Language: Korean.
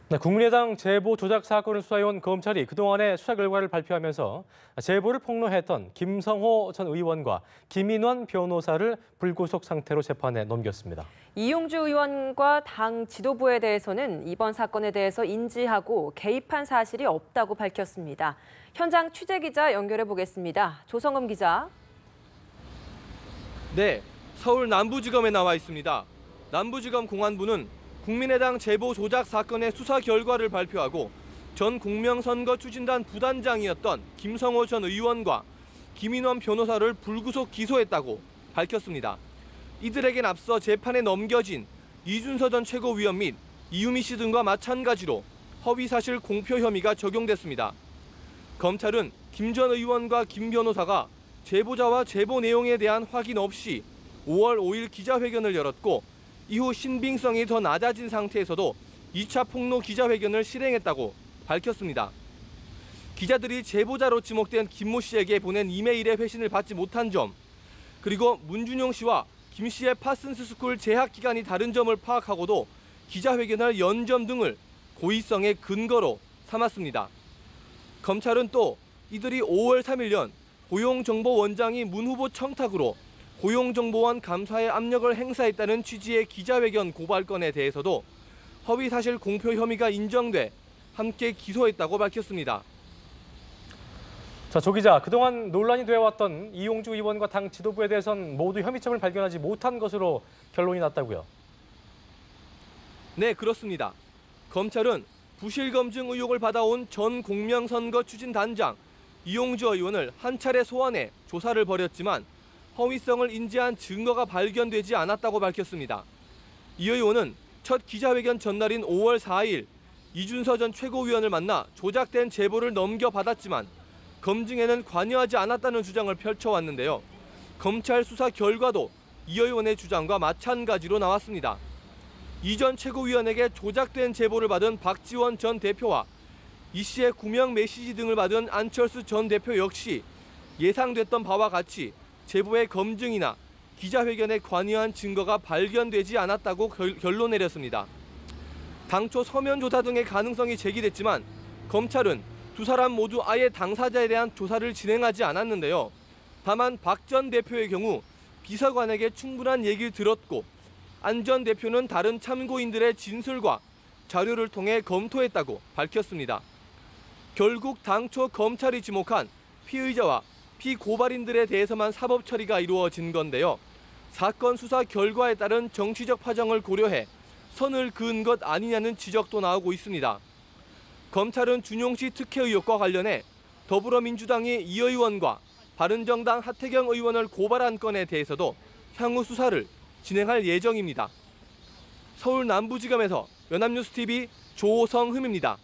네, 국민의당 제보 조작 사건을 수사해온 검찰이 그동안의 수사 결과를 발표하면서 제보를 폭로했던 김성호 전 의원과 김인원 변호사를 불구속 상태로 재판에 넘겼습니다. 이용주 의원과 당 지도부에 대해서는 이번 사건에 대해서 인지하고 개입한 사실이 없다고 밝혔습니다. 현장 취재기자 연결해 보겠습니다. 조성음 기자. 네, 서울 남부지검에 나와 있습니다. 남부지검 공안부는 국민의당 제보 조작 사건의 수사 결과를 발표하고 전 공명선거 추진단 부단장이었던 김성호 전 의원과 김인원 변호사를 불구속 기소했다고 밝혔습니다. 이들에겐 앞서 재판에 넘겨진 이준서 전 최고위원 및 이유미 씨 등과 마찬가지로 허위사실 공표 혐의가 적용됐습니다. 검찰은 김 전 의원과 김 변호사가 제보자와 제보 내용에 대한 확인 없이 5월 5일 기자회견을 열었고 이후 신빙성이 더 낮아진 상태에서도 2차 폭로 기자회견을 실행했다고 밝혔습니다. 기자들이 제보자로 지목된 김모 씨에게 보낸 이메일의 회신을 받지 못한 점, 그리고 문준용 씨와 김 씨의 파슨스 스쿨 재학 기간이 다른 점을 파악하고도 기자회견을 연 점 등을 고의성의 근거로 삼았습니다. 검찰은 또 이들이 5월 3일년 고용정보원장이 문 후보 청탁으로 고용정보원 감사에 압력을 행사했다는 취지의 기자회견 고발건에 대해서도 허위사실 공표 혐의가 인정돼 함께 기소했다고 밝혔습니다. 자, 조 기자, 그동안 논란이 되어왔던 이용주 의원과 당 지도부에 대해선 모두 혐의점을 발견하지 못한 것으로 결론이 났다고요? 네, 그렇습니다. 검찰은 부실검증 의혹을 받아온 전 공명선거 추진단장 이용주 의원을 한 차례 소환해 조사를 벌였지만 허위성을 인지한 증거가 발견되지 않았다고 밝혔습니다. 이 의원은 첫 기자회견 전날인 5월 4일 이준서 전 최고위원을 만나 조작된 제보를 넘겨받았지만 검증에는 관여하지 않았다는 주장을 펼쳐왔는데요. 검찰 수사 결과도 이 의원의 주장과 마찬가지로 나왔습니다. 이 전 최고위원에게 조작된 제보를 받은 박지원 전 대표와 이 씨의 구명 메시지 등을 받은 안철수 전 대표 역시 예상됐던 바와 같이 제보의 검증이나 기자회견에 관여한 증거가 발견되지 않았다고 결론 내렸습니다. 당초 서면 조사 등의 가능성이 제기됐지만 검찰은 두 사람 모두 아예 당사자에 대한 조사를 진행하지 않았는데요. 다만 박 전 대표의 경우 비서관에게 충분한 얘기를 들었고 안 전 대표는 다른 참고인들의 진술과 자료를 통해 검토했다고 밝혔습니다. 결국 당초 검찰이 지목한 피의자와 피고발인들에 대해서만 사법 처리가 이루어진 건데요. 사건 수사 결과에 따른 정치적 파장을 고려해 선을 그은 것 아니냐는 지적도 나오고 있습니다. 검찰은 준용 씨 특혜 의혹과 관련해 더불어민주당이 이 의원과 바른정당 하태경 의원을 고발한 건에 대해서도 향후 수사를 진행할 예정입니다. 서울 남부지검에서 연합뉴스TV 조성흠입니다.